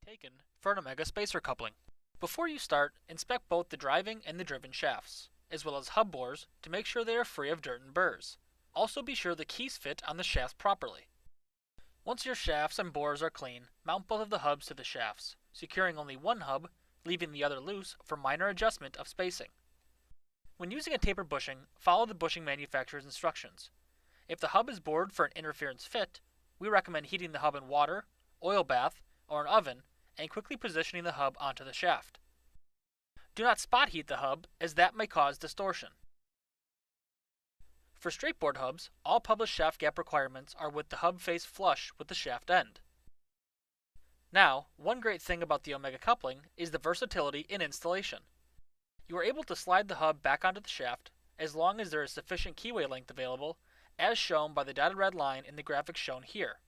taken for an omega spacer coupling. Before you start, inspect both the driving and the driven shafts, as well as hub bores to make sure they are free of dirt and burrs. Also be sure the keys fit on the shafts properly. Once your shafts and bores are clean, mount both of the hubs to the shafts, securing only one hub, leaving the other loose for minor adjustment of spacing. When using a tapered bushing, follow the bushing manufacturer's instructions. If the hub is bored for an interference fit, we recommend heating the hub in water, oil bath, or an oven, and quickly positioning the hub onto the shaft. Do not spot heat the hub, as that may cause distortion. For straight bored hubs, all published shaft gap requirements are with the hub face flush with the shaft end. Now, one great thing about the omega coupling is the versatility in installation. You are able to slide the hub back onto the shaft as long as there is sufficient keyway length available, as shown by the dotted red line in the graphic shown here.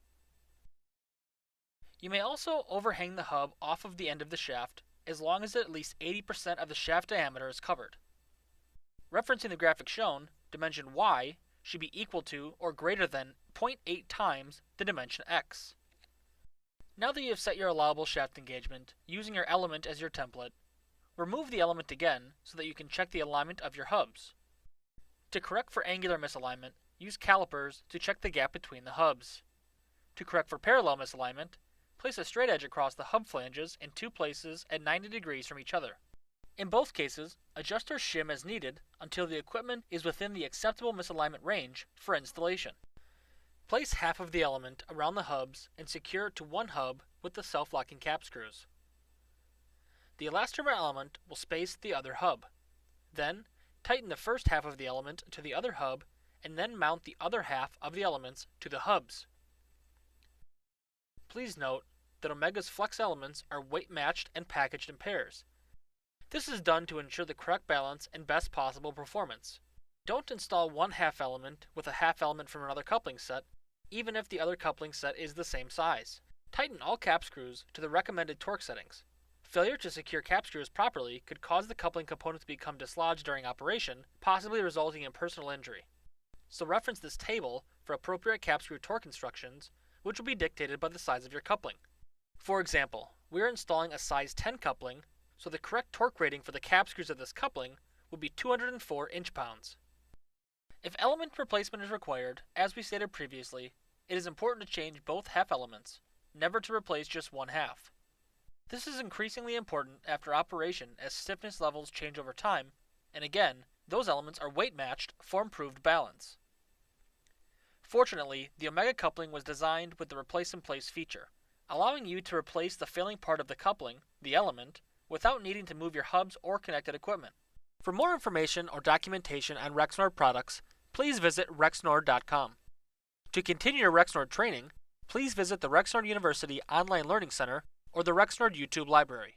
You may also overhang the hub off of the end of the shaft as long as at least 80% of the shaft diameter is covered. Referencing the graphic shown, dimension y should be equal to or greater than 0.8 times the dimension x. Now that you have set your allowable shaft engagement, using your element as your template, remove the element again so that you can check the alignment of your hubs. To correct for angular misalignment, use calipers to check the gap between the hubs. To correct for parallel misalignment, place a straight edge across the hub flanges in two places at 90 degrees from each other. In both cases, adjust or shim as needed until the equipment is within the acceptable misalignment range for installation. Place half of the element around the hubs and secure it to one hub with the self-locking cap screws. The elastomer element will space the other hub. Then, tighten the first half of the element to the other hub and then mount the other half of the elements to the hubs. Please note that Omega's flex elements are weight matched and packaged in pairs. This is done to ensure the correct balance and best possible performance. Don't install one half element with a half element from another coupling set, even if the other coupling set is the same size. Tighten all cap screws to the recommended torque settings. Failure to secure cap screws properly could cause the coupling component to become dislodged during operation, possibly resulting in personal injury. So reference this table for appropriate cap screw torque instructions, which will be dictated by the size of your coupling. For example, we are installing a size 10 coupling, so the correct torque rating for the cap screws of this coupling will be 204 inch-pounds. If element replacement is required, as we stated previously, it is important to change both half elements, never to replace just one half. This is increasingly important after operation as stiffness levels change over time, and again, those elements are weight matched for improved balance. Fortunately, the Omega coupling was designed with the replace in place feature, allowing you to replace the failing part of the coupling, the element, without needing to move your hubs or connected equipment. For more information or documentation on Rexnord products, please visit rexnord.com. To continue your Rexnord training, please visit the Rexnord University Online Learning Center or the Rexnord YouTube library.